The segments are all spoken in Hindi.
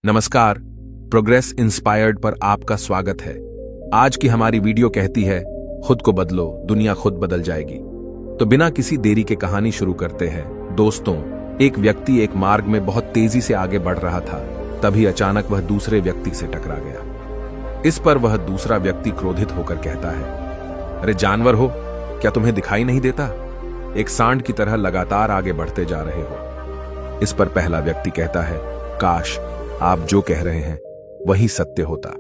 नमस्कार, प्रोग्रेस इंस्पायर्ड पर आपका स्वागत है। आज की हमारी वीडियो कहती है, खुद को बदलो, दुनिया खुद बदल जाएगी। तो बिना किसी देरी के कहानी शुरू करते हैं। दोस्तों, एक व्यक्ति एक मार्ग में बहुत तेजी से आगे बढ़ रहा था। तभी अचानक वह दूसरे व्यक्ति से टकरा गया। इस पर वह दूसरा व्यक्ति क्रोधित होकर कहता है, अरे जानवर हो, क्या तुम्हें दिखाई नहीं देता? एक सांड की तरह लगातार आगे बढ़ते जा रहे हो। इस पर पहला व्यक्ति कहता है, काश आप जो कह रहे हैं वही सत्य होता,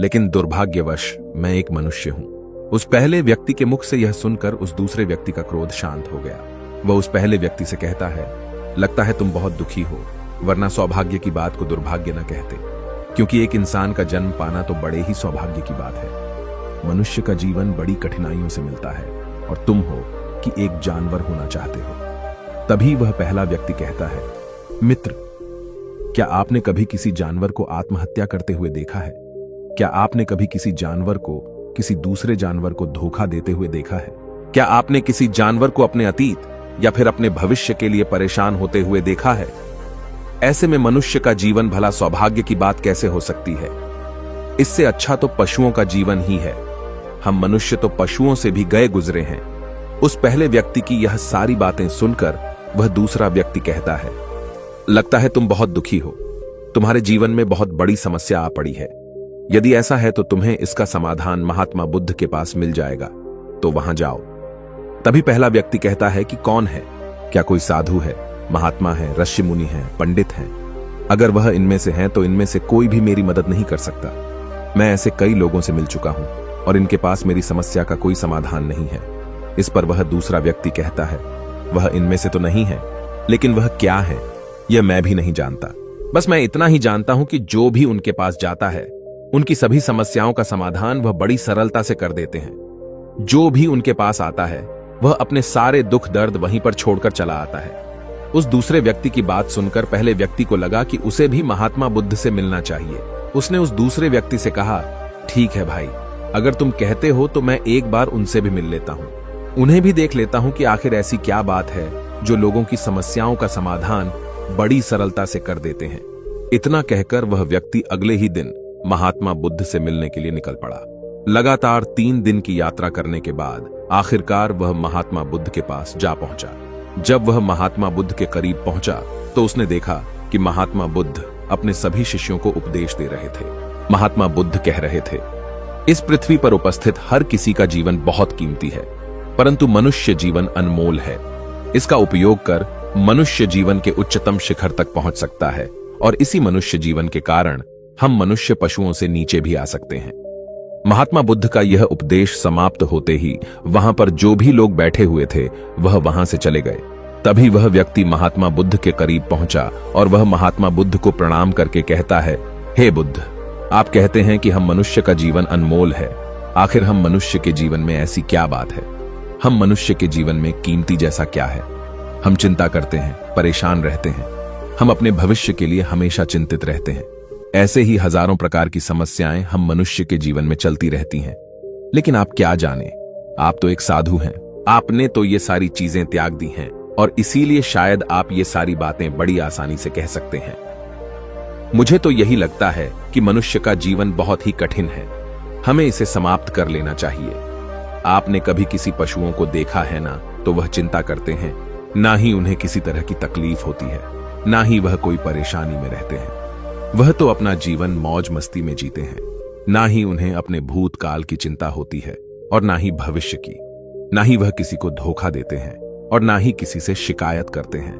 लेकिन दुर्भाग्यवश मैं एक मनुष्य हूं। उस पहले व्यक्ति के मुख से यह सुनकर उस दूसरे व्यक्ति का क्रोध शांत हो गया। वह उस पहले व्यक्ति से कहता है, लगता है तुम बहुत दुखी हो, वरना सौभाग्य की बात को दुर्भाग्य न कहते, क्योंकि एक इंसान का जन्म पाना तो बड़े ही सौभाग्य की बात है। मनुष्य का जीवन बड़ी कठिनाइयों से मिलता है और तुम हो कि एक जानवर होना चाहते हो। तभी वह पहला व्यक्ति कहता है, मित्र, क्या आपने कभी किसी जानवर को आत्महत्या करते हुए देखा है? क्या आपने कभी किसी जानवर को किसी दूसरे जानवर को धोखा देते हुए देखा है? क्या आपने किसी जानवर को अपने अतीत या फिर अपने भविष्य के लिए परेशान होते हुए देखा है? ऐसे में मनुष्य का जीवन भला सौभाग्य की बात कैसे हो सकती है? इससे अच्छा तो पशुओं का जीवन ही है। हम मनुष्य तो पशुओं से भी गए गुजरे हैं। उस पहले व्यक्ति की यह सारी बातें सुनकर वह दूसरा व्यक्ति कहता है, लगता है तुम बहुत दुखी हो, तुम्हारे जीवन में बहुत बड़ी समस्या आ पड़ी है। यदि ऐसा है तो तुम्हें इसका समाधान महात्मा बुद्ध के पास मिल जाएगा, तो वहां जाओ। तभी पहला व्यक्ति कहता है कि कौन है? क्या कोई साधु है, महात्मा है, ऋषि मुनि है, पंडित है? अगर वह इनमें से हैं तो इनमें से कोई भी मेरी मदद नहीं कर सकता। मैं ऐसे कई लोगों से मिल चुका हूं और इनके पास मेरी समस्या का कोई समाधान नहीं है। इस पर वह दूसरा व्यक्ति कहता है, वह इनमें से तो नहीं है, लेकिन वह क्या है यह मैं भी नहीं जानता। बस मैं इतना ही जानता हूं कि जो भी उनके पास जाता है, उनकी सभी समस्याओं का समाधान वह बड़ी सरलता से कर देते हैं। जो भी उनके पास आता है, वह अपने सारे दुख दर्द वहीं पर छोड़कर चला आता है। उस दूसरे व्यक्ति की बात सुनकर पहले व्यक्ति को लगा कि उसे भी महात्मा बुद्ध से मिलना चाहिए। उसने उस दूसरे व्यक्ति से कहा, ठीक है भाई, अगर तुम कहते हो तो मैं एक बार उनसे भी मिल लेता हूं, उन्हें भी देख लेता हूं कि आखिर ऐसी क्या बात है जो लोगों की समस्याओं का समाधान बड़ी सरलता से कर देते हैं। इतना कहकर वह व्यक्ति अगले ही दिन महात्मा बुद्ध से मिलने के लिए निकल पड़ा। लगातार 3 दिन की यात्रा करने के बाद आखिरकार वह महात्मा बुद्ध के पास जा पहुंचा। जब वह महात्मा बुद्ध के करीब पहुंचा तो उसने देखा कि महात्मा बुद्ध अपने सभी शिष्यों को उपदेश दे रहे थे। महात्मा बुद्ध कह रहे थे, इस पृथ्वी पर उपस्थित हर किसी का जीवन बहुत कीमती है, परंतु मनुष्य जीवन अनमोल है। इसका उपयोग कर मनुष्य जीवन के उच्चतम शिखर तक पहुंच सकता है और इसी मनुष्य जीवन के कारण हम मनुष्य पशुओं से नीचे भी आ सकते हैं। महात्मा बुद्ध का यह उपदेश समाप्त होते ही वहां पर जो भी लोग बैठे हुए थे वह वहां से चले गए। तभी वह व्यक्ति महात्मा बुद्ध के करीब पहुंचा और वह महात्मा बुद्ध को प्रणाम करके कहता है, हे बुद्ध, आप कहते हैं कि हम मनुष्य का जीवन अनमोल है। आखिर हम मनुष्य के जीवन में ऐसी क्या बात है? हम मनुष्य के जीवन में कीमती जैसा क्या है? हम चिंता करते हैं, परेशान रहते हैं, हम अपने भविष्य के लिए हमेशा चिंतित रहते हैं। ऐसे ही हजारों प्रकार की समस्याएं हम मनुष्य के जीवन में चलती रहती हैं। लेकिन आप क्या जाने, आप तो एक साधु हैं। आपने तो ये सारी चीजें त्याग दी हैं और इसीलिए शायद आप ये सारी बातें बड़ी आसानी से कह सकते हैं। मुझे तो यही लगता है कि मनुष्य का जीवन बहुत ही कठिन है, हमें इसे समाप्त कर लेना चाहिए। आपने कभी किसी पशुओं को देखा है ना, तो वह चिंता करते हैं, ना ही उन्हें किसी तरह की तकलीफ होती है, ना ही वह कोई परेशानी में रहते हैं। वह तो अपना जीवन मौज मस्ती में जीते हैं। ना ही उन्हें अपने भूतकाल की चिंता होती है और ना ही भविष्य की। ना ही वह किसी को धोखा देते हैं और ना ही किसी से शिकायत करते हैं।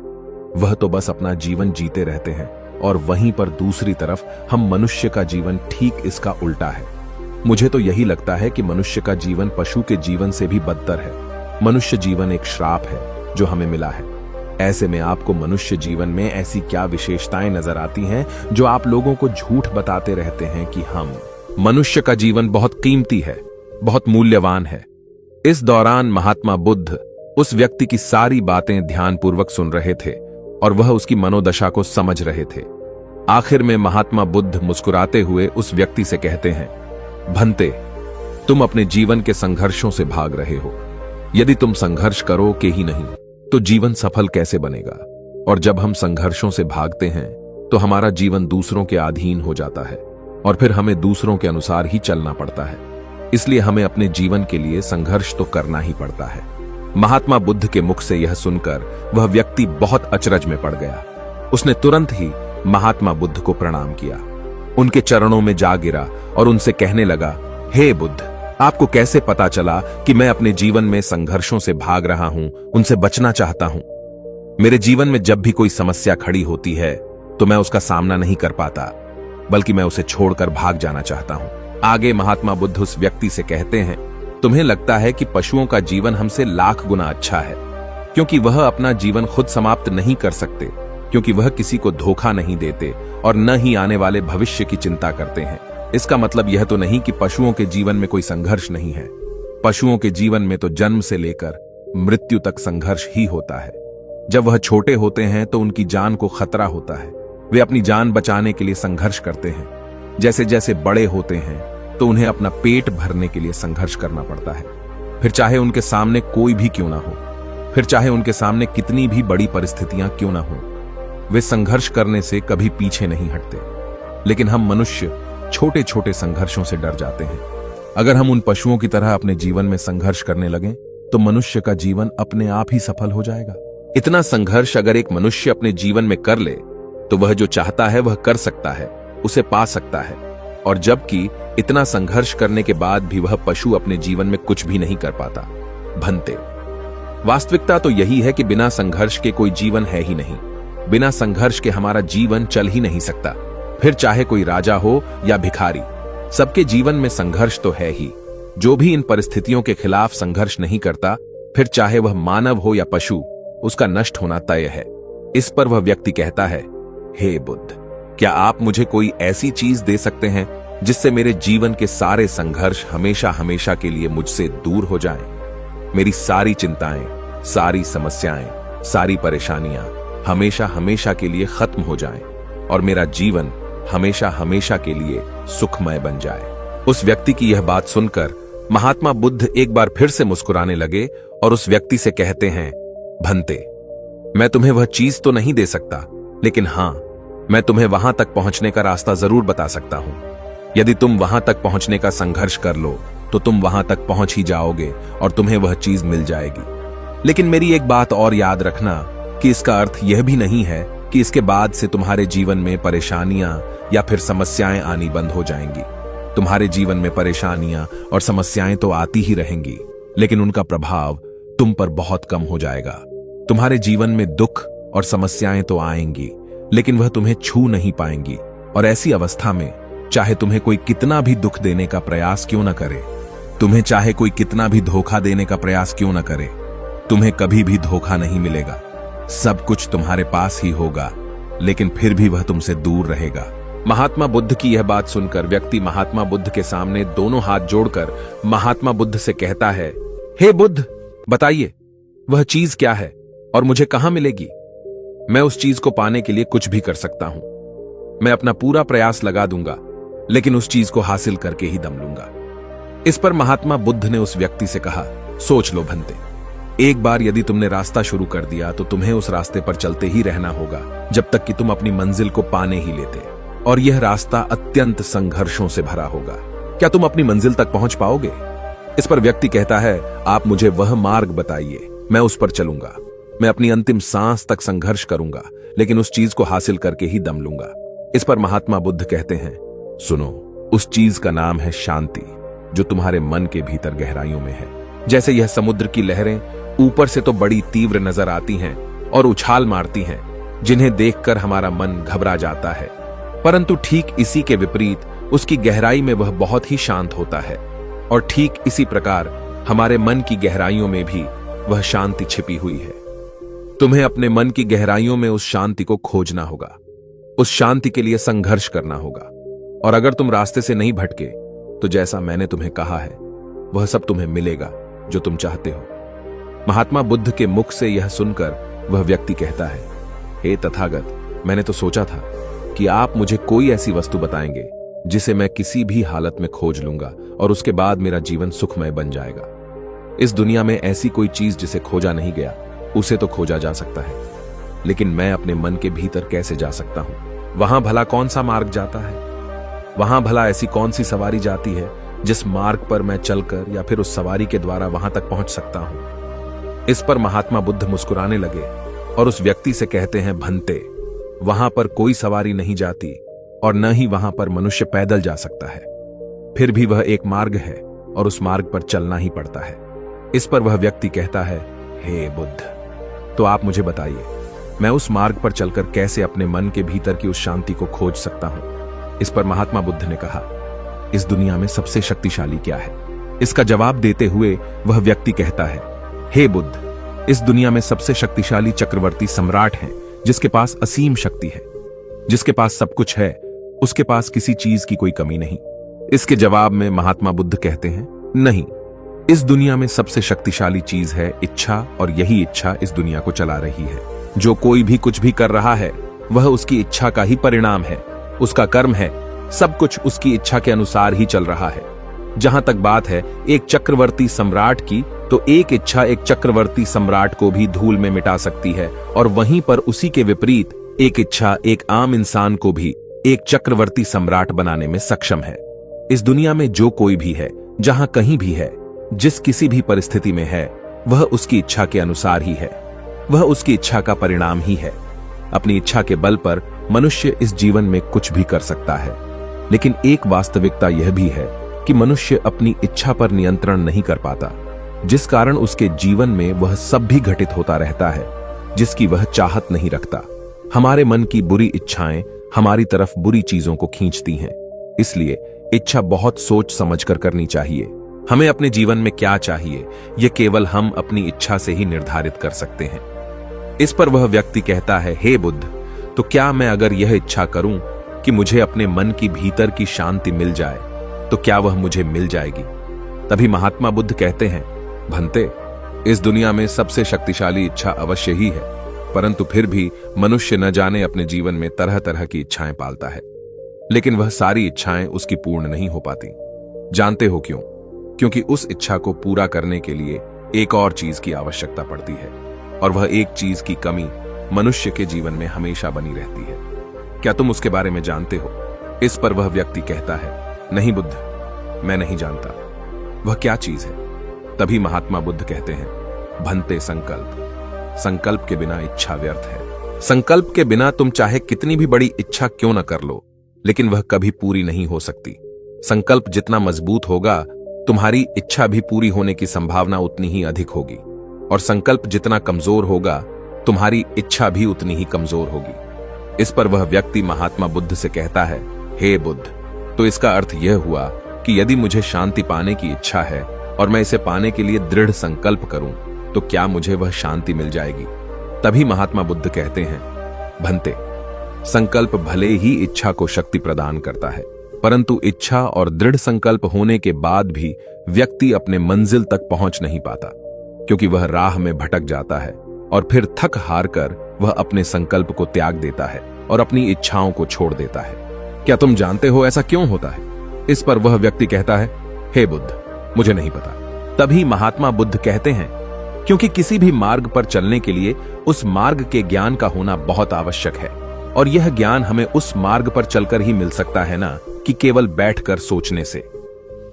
वह तो बस अपना जीवन जीते रहते हैं। और वहीं पर दूसरी तरफ हम मनुष्य का जीवन ठीक इसका उल्टा है। मुझे तो यही लगता है कि मनुष्य का जीवन पशु के जीवन से भी बदतर है। मनुष्य जीवन एक श्राप है जो हमें मिला है। ऐसे में आपको मनुष्य जीवन में ऐसी क्या विशेषताएं नजर आती हैं जो आप लोगों को झूठ बताते रहते हैं कि हम मनुष्य का जीवन बहुत कीमती है, बहुत मूल्यवान है? इस दौरान महात्मा बुद्ध उस व्यक्ति की सारी बातें ध्यानपूर्वक सुन रहे थे और वह उसकी मनोदशा को समझ रहे थे। आखिर में महात्मा बुद्ध मुस्कुराते हुए उस व्यक्ति से कहते हैं, भंते, तुम अपने जीवन के संघर्षों से भाग रहे हो। यदि तुम संघर्ष करोगे ही नहीं तो जीवन सफल कैसे बनेगा? और जब हम संघर्षों से भागते हैं तो हमारा जीवन दूसरों के अधीन हो जाता है और फिर हमें दूसरों के अनुसार ही चलना पड़ता है। इसलिए हमें अपने जीवन के लिए संघर्ष तो करना ही पड़ता है। महात्मा बुद्ध के मुख से यह सुनकर वह व्यक्ति बहुत अचरज में पड़ गया। उसने तुरंत ही महात्मा बुद्ध को प्रणाम किया, उनके चरणों में जा गिरा और उनसे कहने लगा, हे बुद्ध, आपको कैसे पता चला कि मैं अपने जीवन में संघर्षों से भाग रहा हूं, उनसे बचना चाहता हूं? मेरे जीवन में जब भी कोई समस्या खड़ी होती है तो मैं उसका सामना नहीं कर पाता, बल्कि मैं उसे छोड़कर भाग जाना चाहता हूं। आगे महात्मा बुद्ध उस व्यक्ति से कहते हैं, तुम्हें लगता है कि पशुओं का जीवन हमसे लाख गुना अच्छा है, क्योंकि वह अपना जीवन खुद समाप्त नहीं कर सकते, क्योंकि वह किसी को धोखा नहीं देते और न ही आने वाले भविष्य की चिंता करते हैं। इसका मतलब यह तो नहीं कि पशुओं के जीवन में कोई संघर्ष नहीं है। पशुओं के जीवन में तो जन्म से लेकर मृत्यु तक संघर्ष ही होता है। जब वह छोटे होते हैं तो उनकी जान को खतरा होता है, वे अपनी जान बचाने के लिए संघर्ष करते हैं। जैसे जैसे बड़े होते हैं तो उन्हें अपना पेट भरने के लिए संघर्ष करना पड़ता है, फिर चाहे उनके सामने कोई भी क्यों ना हो, फिर चाहे उनके सामने कितनी भी बड़ी परिस्थितियां क्यों ना हो, वे संघर्ष करने से कभी पीछे नहीं हटते। लेकिन हम मनुष्य छोटे छोटे संघर्षों से डर जाते हैं। अगर हम उन पशुओं की तरह अपने जीवन में संघर्ष करने लगें तो मनुष्य का जीवन अपने आप ही सफल हो जाएगा। इतना संघर्ष अगर एक मनुष्य अपने जीवन में कर ले तो वह जो चाहता है वह कर सकता है, उसे पा सकता है। और जबकि इतना संघर्ष करने के बाद भी वह पशु अपने जीवन में कुछ भी नहीं कर पाता। भंते, वास्तविकता तो यही है कि बिना संघर्ष के कोई जीवन है ही नहीं। बिना संघर्ष के हमारा जीवन चल ही नहीं सकता। फिर चाहे कोई राजा हो या भिखारी, सबके जीवन में संघर्ष तो है ही। जो भी इन परिस्थितियों के खिलाफ संघर्ष नहीं करता, फिर चाहे वह मानव हो या पशु, उसका नष्ट होना तय है। इस पर वह व्यक्ति कहता है, हे बुद्ध, क्या आप मुझे कोई ऐसी चीज दे सकते हैं जिससे मेरे जीवन के सारे संघर्ष हमेशा हमेशा के लिए मुझसे दूर हो जाएं? मेरी सारी चिंताएं, सारी समस्याएं, सारी परेशानियां हमेशा हमेशा के लिए खत्म हो जाएं और मेरा जीवन हमेशा हमेशा के लिए सुखमय बन जाए। उस व्यक्ति की यह बात सुनकर महात्मा बुद्ध एक बार फिर से मुस्कुराने लगे और उस व्यक्ति से कहते हैं, भंते, मैं तुम्हें वह चीज तो नहीं दे सकता, लेकिन हां, मैं तुम्हें वहां तक पहुंचने का रास्ता जरूर बता सकता हूं। यदि तुम वहां तक पहुंचने का संघर्ष कर लो तो तुम वहां तक पहुंच ही जाओगे और तुम्हें वह चीज मिल जाएगी। लेकिन मेरी एक बात और याद रखना कि इसका अर्थ यह भी नहीं है कि इसके बाद से तुम्हारे जीवन में परेशानियां या फिर समस्याएं आनी बंद हो जाएंगी। तुम्हारे जीवन में परेशानियां और समस्याएं तो आती ही रहेंगी, लेकिन उनका प्रभाव तुम पर बहुत कम हो जाएगा। तुम्हारे जीवन में दुख और समस्याएं तो आएंगी, लेकिन वह तुम्हें छू नहीं पाएंगी। और ऐसी अवस्था में चाहे तुम्हें कोई कितना भी दुख देने का प्रयास क्यों न करे, तुम्हें चाहे कोई कितना भी धोखा देने का प्रयास क्यों न करे, तुम्हें कभी भी धोखा नहीं मिलेगा। सब कुछ तुम्हारे पास ही होगा, लेकिन फिर भी वह तुमसे दूर रहेगा। महात्मा बुद्ध की यह बात सुनकर व्यक्ति महात्मा बुद्ध के सामने दोनों हाथ जोड़कर महात्मा बुद्ध से कहता है, हे बुद्ध, बताइए वह चीज क्या है और मुझे कहां मिलेगी? मैं उस चीज को पाने के लिए कुछ भी कर सकता हूं। मैं अपना पूरा प्रयास लगा दूंगा, लेकिन उस चीज को हासिल करके ही दम लूंगा। इस पर महात्मा बुद्ध ने उस व्यक्ति से कहा, सोच लो भंते, एक बार यदि तुमने रास्ता शुरू कर दिया तो तुम्हें उस रास्ते पर चलते ही रहना होगा जब तक कि तुम अपनी मंजिल को पाने ही लेते। और यह रास्ता अत्यंत संघर्षों से भरा होगा। क्या तुम अपनी मंजिल तक पहुंच पाओगे? इस पर व्यक्ति कहता है, आप मुझे वह मार्ग बताइए, मैं उस पर चलूंगा। मैं अपनी अंतिम सांस तक संघर्ष करूंगा, लेकिन उस चीज को हासिल करके ही दम लूंगा। इस पर महात्मा बुद्ध कहते हैं, सुनो, उस चीज का नाम है शांति, जो तुम्हारे मन के भीतर गहराइयों में है। जैसे यह समुद्र की लहरें ऊपर से तो बड़ी तीव्र नजर आती हैं और उछाल मारती हैं, जिन्हें देखकर हमारा मन घबरा जाता है, परंतु ठीक इसी के विपरीत उसकी गहराई में वह बहुत ही शांत होता है। और ठीक इसी प्रकार हमारे मन की गहराइयों में भी वह शांति छिपी हुई है। तुम्हें अपने मन की गहराइयों में उस शांति को खोजना होगा, उस शांति के लिए संघर्ष करना होगा। और अगर तुम रास्ते से नहीं भटके तो जैसा मैंने तुम्हें कहा है वह सब तुम्हें मिलेगा जो तुम चाहते हो। महात्मा बुद्ध के मुख से यह सुनकर वह व्यक्ति कहता है, हे तथागत, मैंने तो सोचा था कि आप मुझे कोई ऐसी वस्तु बताएंगे जिसे मैं किसी भी हालत में खोज लूंगा और उसके बाद मेरा जीवन सुखमय बन जाएगा। इस दुनिया में ऐसी कोई चीज जिसे खोजा नहीं गया, उसे तो खोजा जा सकता है, लेकिन मैं अपने मन के भीतर कैसे जा सकता हूं? वहां भला कौन सा मार्ग जाता है? वहां भला ऐसी कौन सी सवारी जाती है जिस मार्ग पर मैं चलकर या फिर उस सवारी के द्वारा वहां तक पहुंच सकता हूं? इस पर महात्मा बुद्ध मुस्कुराने लगे और उस व्यक्ति से कहते हैं, भंते, वहां पर कोई सवारी नहीं जाती और न ही वहां पर मनुष्य पैदल जा सकता है। फिर भी वह एक मार्ग है और उस मार्ग पर चलना ही पड़ता है। इस पर वह व्यक्ति कहता है, हे बुद्ध, तो आप मुझे बताइए, मैं उस मार्ग पर चलकर कैसे अपने मन के भीतर की उस शांति को खोज सकता हूं? इस पर महात्मा बुद्ध ने कहा, इस दुनिया में सबसे शक्तिशाली क्या है? इसका जवाब देते हुए वह व्यक्ति कहता है, हे बुद्ध, इस दुनिया में सबसे शक्तिशाली चक्रवर्ती सम्राट है जिसके पास असीम शक्ति है, जिसके पास सब कुछ है, उसके पास किसी चीज की कोई कमी नहीं। इसके जवाब में महात्मा बुद्ध कहते हैं, नहीं, इस दुनिया में सबसे शक्तिशाली चीज है इच्छा, और यही इच्छा इस दुनिया को चला रही है। जो कोई भी कुछ भी कर रहा है वह उसकी इच्छा का ही परिणाम है, उसका कर्म है, सब कुछ उसकी इच्छा के अनुसार ही चल रहा है। जहां तक बात है एक चक्रवर्ती सम्राट की, तो एक इच्छा एक चक्रवर्ती सम्राट को भी धूल में मिटा सकती है, और वहीं पर उसी के विपरीत एक इच्छा एक आम इंसान को भी एक चक्रवर्ती सम्राट बनाने में सक्षम है। इस दुनिया में जो कोई भी है, जहां कहीं भी है, जिस किसी भी परिस्थिति में है, वह उसकी इच्छा के अनुसार ही है, वह उसकी इच्छा का परिणाम ही है। अपनी इच्छा के बल पर मनुष्य इस जीवन में कुछ भी कर सकता है, लेकिन एक वास्तविकता यह भी है कि मनुष्य अपनी इच्छा पर नियंत्रण नहीं कर पाता, जिस कारण उसके जीवन में वह सब भी घटित होता रहता है जिसकी वह चाहत नहीं रखता। हमारे मन की बुरी इच्छाएं हमारी तरफ बुरी चीजों को खींचती हैं, इसलिए इच्छा बहुत सोच समझकर करनी चाहिए। हमें अपने जीवन में क्या चाहिए, यह केवल हम अपनी इच्छा से ही निर्धारित कर सकते हैं। इस पर वह व्यक्ति कहता है, हे बुद्ध, तो क्या मैं अगर यह इच्छा करूं कि मुझे अपने मन की भीतर की शांति मिल जाए, तो क्या वह मुझे मिल जाएगी? तभी महात्मा बुद्ध कहते हैं, भंते, इस दुनिया में सबसे शक्तिशाली इच्छा अवश्य ही है, परंतु फिर भी मनुष्य न जाने अपने जीवन में तरह तरह की इच्छाएं पालता है, लेकिन वह सारी इच्छाएं उसकी पूर्ण नहीं हो पाती। जानते हो क्यों? क्योंकि उस इच्छा को पूरा करने के लिए एक और चीज की आवश्यकता पड़ती है, और वह एक चीज की कमी मनुष्य के जीवन में हमेशा बनी रहती है। क्या तुम उसके बारे में जानते हो? इस पर वह व्यक्ति कहता है, नहीं बुद्ध, मैं नहीं जानता। वह क्या चीज है? तभी महात्मा बुद्ध कहते हैं, भंते, संकल्प। संकल्प के बिना इच्छा व्यर्थ है। संकल्प के बिना तुम चाहे कितनी भी बड़ी इच्छा क्यों न कर लो, लेकिन वह कभी पूरी नहीं हो सकती। संकल्प जितना मजबूत होगा, तुम्हारी इच्छा भी पूरी होने की संभावना उतनी ही अधिक होगी, और संकल्प जितना कमजोर होगा, तुम्हारी इच्छा भी उतनी ही कमजोर होगी। इस पर वह व्यक्ति महात्मा बुद्ध से कहता है, हे बुद्ध, तो इसका अर्थ यह हुआ कि यदि मुझे शांति पाने की इच्छा है और मैं इसे पाने के लिए दृढ़ संकल्प करूं, तो क्या मुझे वह शांति मिल जाएगी? तभी महात्मा बुद्ध कहते हैं, भंते, संकल्प भले ही इच्छा को शक्ति प्रदान करता है, परंतु इच्छा और दृढ़ संकल्प होने के बाद भी व्यक्ति अपने मंजिल तक पहुंच नहीं पाता, क्योंकि वह राह में भटक जाता है और फिर थक हार कर वह अपने संकल्प को त्याग देता है और अपनी इच्छाओं को छोड़ देता है। क्या तुम जानते हो ऐसा क्यों होता है? इस पर वह व्यक्ति कहता है, हे बुद्ध, मुझे नहीं पता। तभी महात्मा बुद्ध कहते हैं, क्योंकि किसी भी मार्ग पर चलने के लिए उस मार्ग के ज्ञान का होना बहुत आवश्यक है, और यह ज्ञान हमें उस मार्ग पर चलकर ही मिल सकता है ना कि केवल बैठकर सोचने से।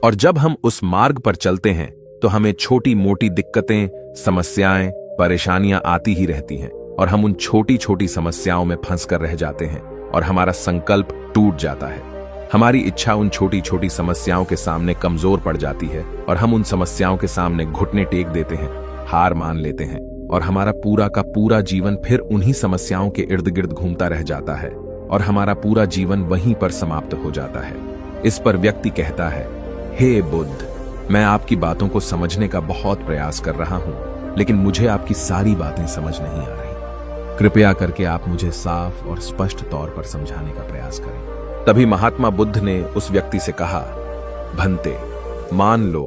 और जब हम उस मार्ग पर चलते हैं तो हमें छोटी मोटी दिक्कतें, समस्याएं, परेशानियां आती ही रहती हैं, और हम उन छोटी छोटी समस्याओं में फंस कर रह जाते हैं और हमारा संकल्प टूट जाता है। हमारी इच्छा उन छोटी छोटी समस्याओं के सामने कमजोर पड़ जाती है और हम उन समस्याओं के सामने घुटने टेक देते हैं, हार मान लेते हैं, और हमारा पूरा का पूरा जीवन फिर उन्हीं समस्याओं के इर्द गिर्द घूमता रह जाता है और हमारा पूरा जीवन वहीं पर समाप्त हो जाता है। इस पर व्यक्ति कहता है, हे बुद्ध, मैं आपकी बातों को समझने का बहुत प्रयास कर रहा हूं, लेकिन मुझे आपकी सारी बातें समझ नहीं आ रही। कृपया करके आप मुझे साफ और स्पष्ट तौर पर समझाने का प्रयास करें। तभी महात्मा बुद्ध ने उस व्यक्ति से कहा, भंते, मान लो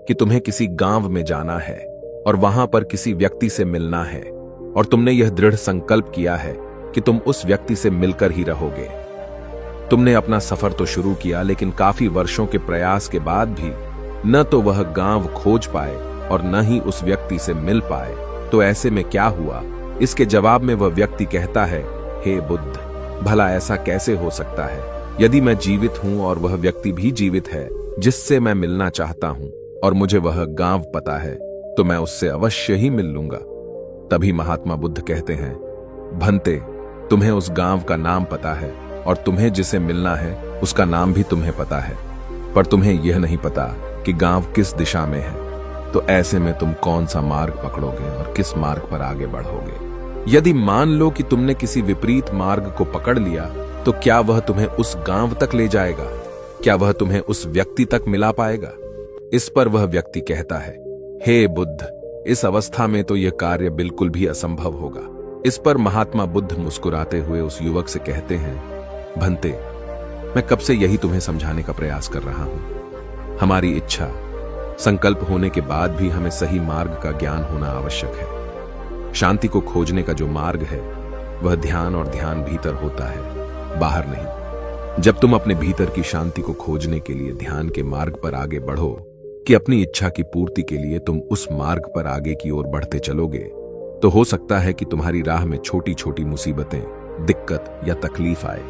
कि तुम्हें किसी गांव में जाना है और वहां पर किसी व्यक्ति से मिलना है, और तुमने यह दृढ़ संकल्प किया है कि तुम उस व्यक्ति से मिलकर ही रहोगे। तुमने अपना सफर तो शुरू किया, लेकिन काफी वर्षों के प्रयास के बाद भी न तो वह गांव खोज पाए और न ही उस व्यक्ति से मिल पाए। तो ऐसे में क्या हुआ? इसके जवाब में वह व्यक्ति कहता है, हे बुद्ध, भला ऐसा कैसे हो सकता है? यदि मैं जीवित हूं और वह व्यक्ति भी जीवित है जिससे मैं मिलना चाहता हूं और मुझे वह गांव पता है, तो मैं उससे अवश्य ही मिल लूंगा। तभी महात्मा बुद्ध कहते हैं, भंते, तुम्हें उस गांव का नाम पता है और तुम्हें जिसे मिलना है उसका नाम भी तुम्हें पता है, पर तुम्हें यह नहीं पता कि गांव किस दिशा में है। तो ऐसे में तुम कौन सा मार्ग पकड़ोगे और किस मार्ग पर आगे बढ़ोगे? यदि मान लो कि तुमने किसी विपरीत मार्ग को पकड़ लिया, तो क्या वह तुम्हें उस गांव तक ले जाएगा? क्या वह तुम्हें उस व्यक्ति तक मिला पाएगा? इस पर वह व्यक्ति कहता है, हे बुद्ध, इस अवस्था में तो यह कार्य बिल्कुल भी असंभव होगा। इस पर महात्मा बुद्ध मुस्कुराते हुए उस युवक से कहते हैं, भंते, मैं कब से यही तुम्हें समझाने का प्रयास कर रहा हूं। हमारी इच्छा, संकल्प होने के बाद भी हमें सही मार्ग का ज्ञान होना आवश्यक है। शांति को खोजने का जो मार्ग है वह ध्यान, और ध्यान भीतर होता है, बाहर नहीं। जब तुम अपने भीतर की शांति को खोजने के लिए ध्यान के मार्ग पर आगे बढ़ो कि अपनी इच्छा की पूर्ति के लिए तुम उस मार्ग पर आगे की ओर बढ़ते चलोगे, तो हो सकता है कि तुम्हारी राह में छोटी छोटी मुसीबतें, दिक्कत या तकलीफ आए,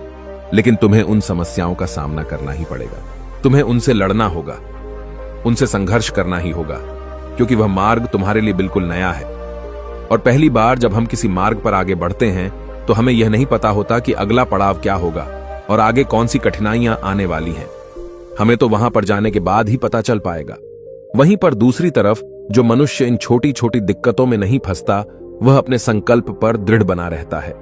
लेकिन तुम्हें उन समस्याओं का सामना करना ही पड़ेगा। तुम्हें उनसे लड़ना होगा, उनसे संघर्ष करना ही होगा, क्योंकि वह मार्ग तुम्हारे लिए बिल्कुल नया है। और पहली बार जब हम किसी मार्ग पर आगे बढ़ते हैं तो हमें यह नहीं पता होता कि अगला पड़ाव क्या होगा और आगे कौन सी कठिनाइयां आने वाली हैं। हमें तो वहां पर जाने के बाद ही पता चल पाएगा। वहीं पर दूसरी तरफ जो मनुष्य इन छोटी छोटी दिक्कतों में नहीं फंसता, वह अपने संकल्प पर दृढ़ बना रहता है।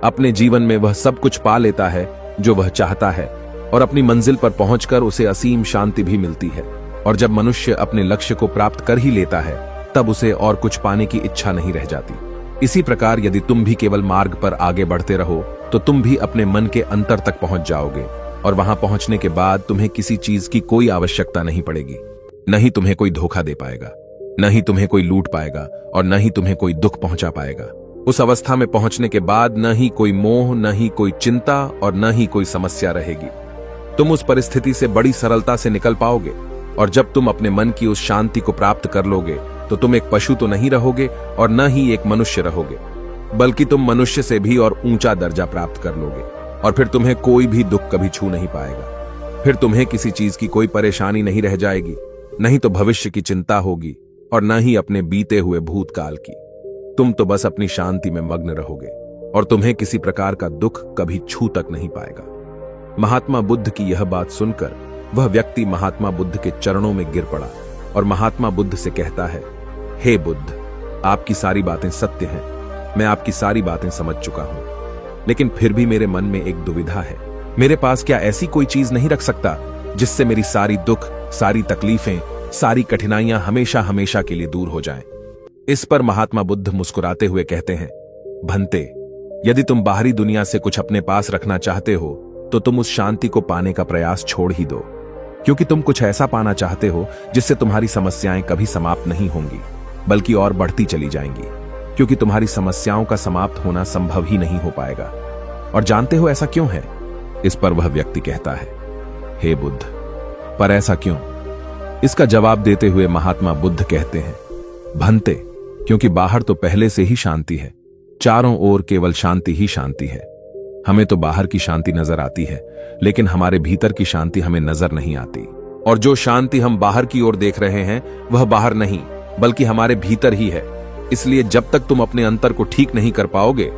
अपने जीवन में वह सब कुछ पा लेता है जो वह चाहता है, और अपनी मंजिल पर पहुंचकर उसे असीम शांति भी मिलती है। और जब मनुष्य अपने लक्ष्य को प्राप्त कर ही लेता है, तब उसे और कुछ पाने की इच्छा नहीं रह जाती। इसी प्रकार यदि तुम भी केवल मार्ग पर आगे बढ़ते रहो, तो तुम भी अपने मन के अंतर तक पहुंच जाओगे, और वहां पहुंचने के बाद तुम्हें किसी चीज की कोई आवश्यकता नहीं पड़ेगी। न ही तुम्हें कोई धोखा दे पाएगा, न ही तुम्हें कोई लूट पाएगा, और न ही तुम्हें कोई दुख पहुंचा पाएगा। उस अवस्था में पहुंचने के बाद न ही कोई मोह, न ही कोई चिंता, और न ही कोई समस्या रहेगी। तुम उस परिस्थिति से बड़ी सरलता से निकल पाओगे, और जब तुम अपने मन की उस शांति को प्राप्त कर लोगे, तो तुम एक पशु तो नहीं रहोगे और न ही एक मनुष्य रहोगे, बल्कि तुम मनुष्य से भी और ऊंचा दर्जा प्राप्त कर लोगे। और फिर तुम्हें कोई भी दुख कभी छू नहीं पाएगा। फिर तुम्हें किसी चीज की कोई परेशानी नहीं रह जाएगी, नहीं तो भविष्य की चिंता होगी, और न ही अपने बीते हुए भूतकाल की। तुम तो बस अपनी शांति में मग्न रहोगे, और तुम्हें किसी प्रकार का दुख कभी छू तक नहीं पाएगा। महात्मा बुद्ध की यह बात सुनकर वह व्यक्ति महात्मा बुद्ध के चरणों में गिर पड़ा और महात्मा बुद्ध से कहता है, हे बुद्ध, आपकी सारी बातें सत्य हैं, मैं आपकी सारी बातें समझ चुका हूं, लेकिन फिर भी मेरे मन में एक दुविधा है। मेरे पास क्या ऐसी कोई चीज नहीं रख सकता जिससे मेरी सारी दुख, सारी तकलीफें, सारी कठिनाइयां हमेशा हमेशा के लिए दूर हो जाएं? इस पर महात्मा बुद्ध मुस्कुराते हुए कहते हैं, भंते, यदि तुम बाहरी दुनिया से कुछ अपने पास रखना चाहते हो, तो तुम उस शांति को पाने का प्रयास छोड़ ही दो, क्योंकि तुम कुछ ऐसा पाना चाहते हो जिससे तुम्हारी समस्याएं कभी समाप्त नहीं होंगी, बल्कि और बढ़ती चली जाएंगी, क्योंकि तुम्हारी समस्याओं का समाप्त होना संभव ही नहीं हो पाएगा। और जानते हो ऐसा क्यों है? इस पर वह व्यक्ति कहता है, हे बुद्ध, पर ऐसा क्यों? इसका जवाब देते हुए महात्मा बुद्ध कहते हैं, भंते, क्योंकि बाहर तो पहले से ही शांति है, चारों ओर केवल शांति ही शांति है। हमें तो बाहर की शांति नजर आती है, लेकिन हमारे भीतर की शांति हमें नजर नहीं आती। और जो शांति हम बाहर की ओर देख रहे हैं, वह बाहर नहीं, बल्कि हमारे भीतर ही है। इसलिए जब तक तुम अपने अंतर को ठीक नहीं कर पाओगे,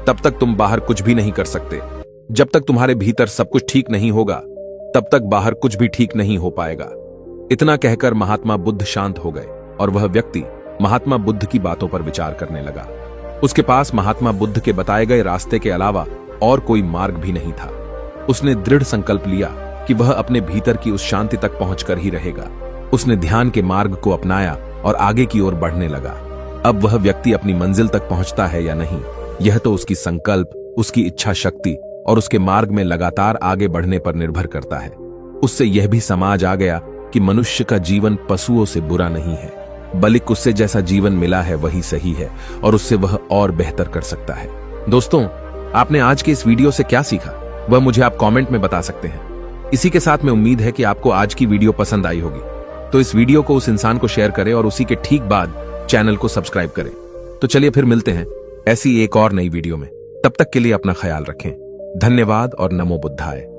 तब तक तुम बाहर कुछ भी नहीं कर सकते। जब तक तुम्हारे भीतर सब कुछ ठीक नहीं होगा, तब तक बाहर कुछ भी ठीक नहीं हो पाएगा। इतना कहकर महात्मा बुद्ध शांत हो गए, और वह व्यक्ति महात्मा बुद्ध की बातों पर विचार करने लगा। उसके पास महात्मा बुद्ध के बताए गए रास्ते के अलावा और कोई मार्ग भी नहीं था। उसने दृढ़ संकल्प लिया कि वह अपने भीतर की उस शांति तक पहुंचकर ही रहेगा। उसने ध्यान के मार्ग को अपनाया और आगे की ओर बढ़ने लगा। अब वह व्यक्ति अपनी मंजिल तक पहुंचता है या नहीं, यह तो उसकी संकल्प, उसकी इच्छा शक्ति और उसके मार्ग में लगातार आगे बढ़ने पर निर्भर करता है। उससे यह भी समझ आ गया कि मनुष्य का जीवन पशुओं से बुरा नहीं है, बल्कि उससे जैसा जीवन मिला है वही सही है, और उससे वह और बेहतर कर सकता है। दोस्तों, आपने आज के इस वीडियो से क्या सीखा, वह मुझे आप कमेंट में बता सकते हैं। इसी के साथ मैं उम्मीद है कि आपको आज की वीडियो पसंद आई होगी, तो इस वीडियो को उस इंसान को शेयर करें और उसी के ठीक बाद चैनल को सब्सक्राइब करें। तो चलिए फिर मिलते हैं ऐसी एक और नई वीडियो में। तब तक के लिए अपना ख्याल रखें। धन्यवाद और नमो बुद्धाय।